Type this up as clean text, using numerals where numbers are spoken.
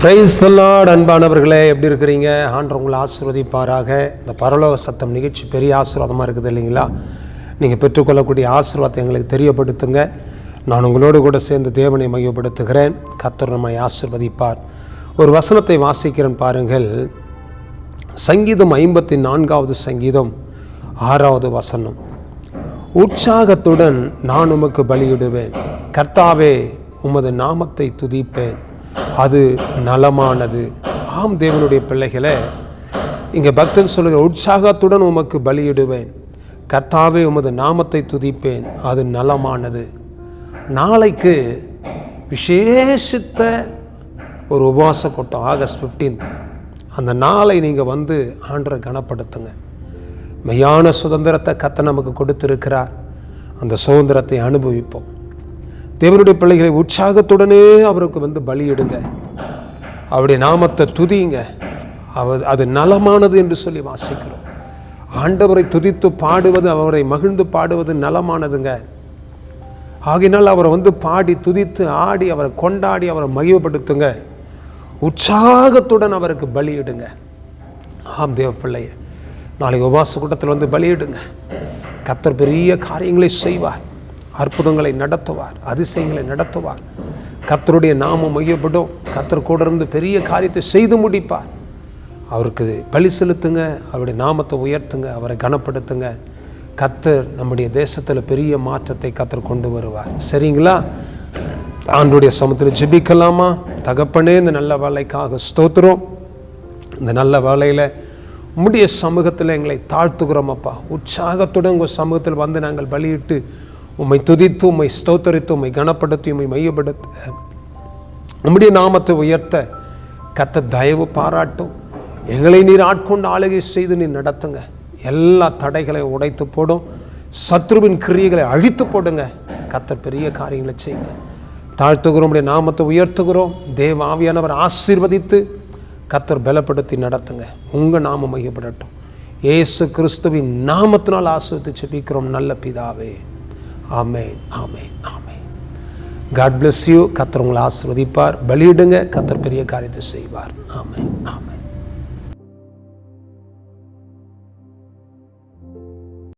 Praise the Lord. அன்பானவர்களே, எப்படி இருக்கிறீங்க? ஆண்டவர் உங்களை ஆசீர்வதிப்பாராக. இந்த பரலோக சத்தம் நிகழ்ச்சி பெரிய ஆசீர்வாதமாக இருக்குது இல்லைங்களா? நீங்கள் பெற்றுக்கொள்ளக்கூடிய ஆசீர்வாதத்தை எங்களுக்கு தெரியப்படுத்துங்க. நான் உங்களோடு கூட சேர்ந்து தேவனை மையப்படுத்துகிறேன். கர்த்தர் நம்மை ஆசீர்வதிப்பார். ஒரு வசனத்தை வாசிக்கிறேன் பாருங்கள். சங்கீதம் 54வது சங்கீதம் 6வது வசனம். உற்சாகத்துடன் நான் உமக்கு பலியிடுவேன், கர்த்தாவே உமது நாமத்தை துதிப்பேன், அது நலமானது. ஆம் தேவனுடைய பிள்ளைகளை, இங்கே பக்தன் சொல்லுகிற உற்சாகத்துடன் உமக்கு பலியிடுவேன், கர்த்தாவே உமது நாமத்தை துதிப்பேன், அது நலமானது. நாளைக்கு விசேஷித்த ஒரு உபவாச கூட்டம், ஆகஸ்ட் 15. அந்த நாளை நீங்கள் வந்து ஆண்டரை கனப்படுத்துங்க. மெய்யான சுதந்திரத்தை கர்த்தர் நமக்கு கொடுத்திருக்கிறார். அந்த சுதந்திரத்தை அனுபவிப்போம். தேவனுடைய பிள்ளைகளை உற்சாகத்துடனே அவருக்கு வந்து பலியிடுங்க, அவருடைய நாமத்தை துதிங்க. அது நலமானது என்று சொல்லி வாசிக்கிறோம். ஆண்டவரை துதித்து பாடுவது, அவரை மகிழ்ந்து பாடுவது நலமானதுங்க. ஆகினால் அவரை வந்து பாடி துதித்து ஆடி அவரை கொண்டாடி அவரை மகிழ்வுபடுத்துங்க. உற்சாகத்துடன் அவருக்கு பலியிடுங்க. ஆம் தேவ பிள்ளைய, நாளைக்கு உபவாச கூட்டத்தில் வந்து பலியிடுங்க. கர்த்தர் பெரிய காரியங்களை செய்வார், அற்புதங்களை நடத்துவார், அதிசயங்களை நடத்துவார். கர்த்தருடைய நாமம் மையப்படும். கர்த்தர் கூட இருந்து பெரிய காரியத்தை செய்து முடிப்பார். அவருக்கு பலி செலுத்துங்க, அவருடைய நாமத்தை உயர்த்துங்க, அவரை கனப்படுத்துங்க. கர்த்தர் நம்முடைய தேசத்தில் பெரிய மாற்றத்தை கர்த்தர் கொண்டு வருவார். சரிங்களா? ஆண்டவருடைய சமூகத்தில் ஜெபிக்கலாமா? தகப்பனே, இந்த நல்ல வேலைக்காக ஸ்தோத்திரம். இந்த நல்ல வேலையில் உம்முடைய சமூகத்தில் எங்களை தாழ்த்துகிறோம் அப்பா. உற்சாகத்துடன் உங்கள் சமூகத்தில் வந்து நாங்கள் பலியிட்டு உம்மை துதித்து உம்மை ஸ்தோத்தரித்து உம்மை கனப்படுத்தி உம்மை மையப்படுத்த உம்முடைய நாமத்தை உயர்த்த கர்த்தர் தயவு பாராட்டும். எங்களை நீர் ஆட்கொண்டு ஆளுகை செய்து நீர் நடத்துங்க. எல்லா தடைகளை உடைத்து போடும், சத்ருவின் கிரியைகளை அழித்து போடுங்க. கர்த்தர் பெரிய காரியங்களை செய்யுங்க. தாழ்த்துகிறோம், உம்முடைய நாமத்தை உயர்த்துகிறோம். தேவ ஆவியானவர் ஆசீர்வதித்து கர்த்தர் பலப்படுத்தி நடத்துங்க. உங்கள் நாமம் மையப்படட்டும். இயேசு கிறிஸ்துவின் நாமத்தினால் ஆசீர்வதித்து ஜெபிக்கிறோம் நல்ல பிதாவே. Amen, amen, amen. God bless you. கர்த்தர் உங்களை ஆசீர்வதிப்பார். பலியிடுங்க, கர்த்தர் பெரிய காரியத்தை செய்வார். ஆமென், ஆமென்.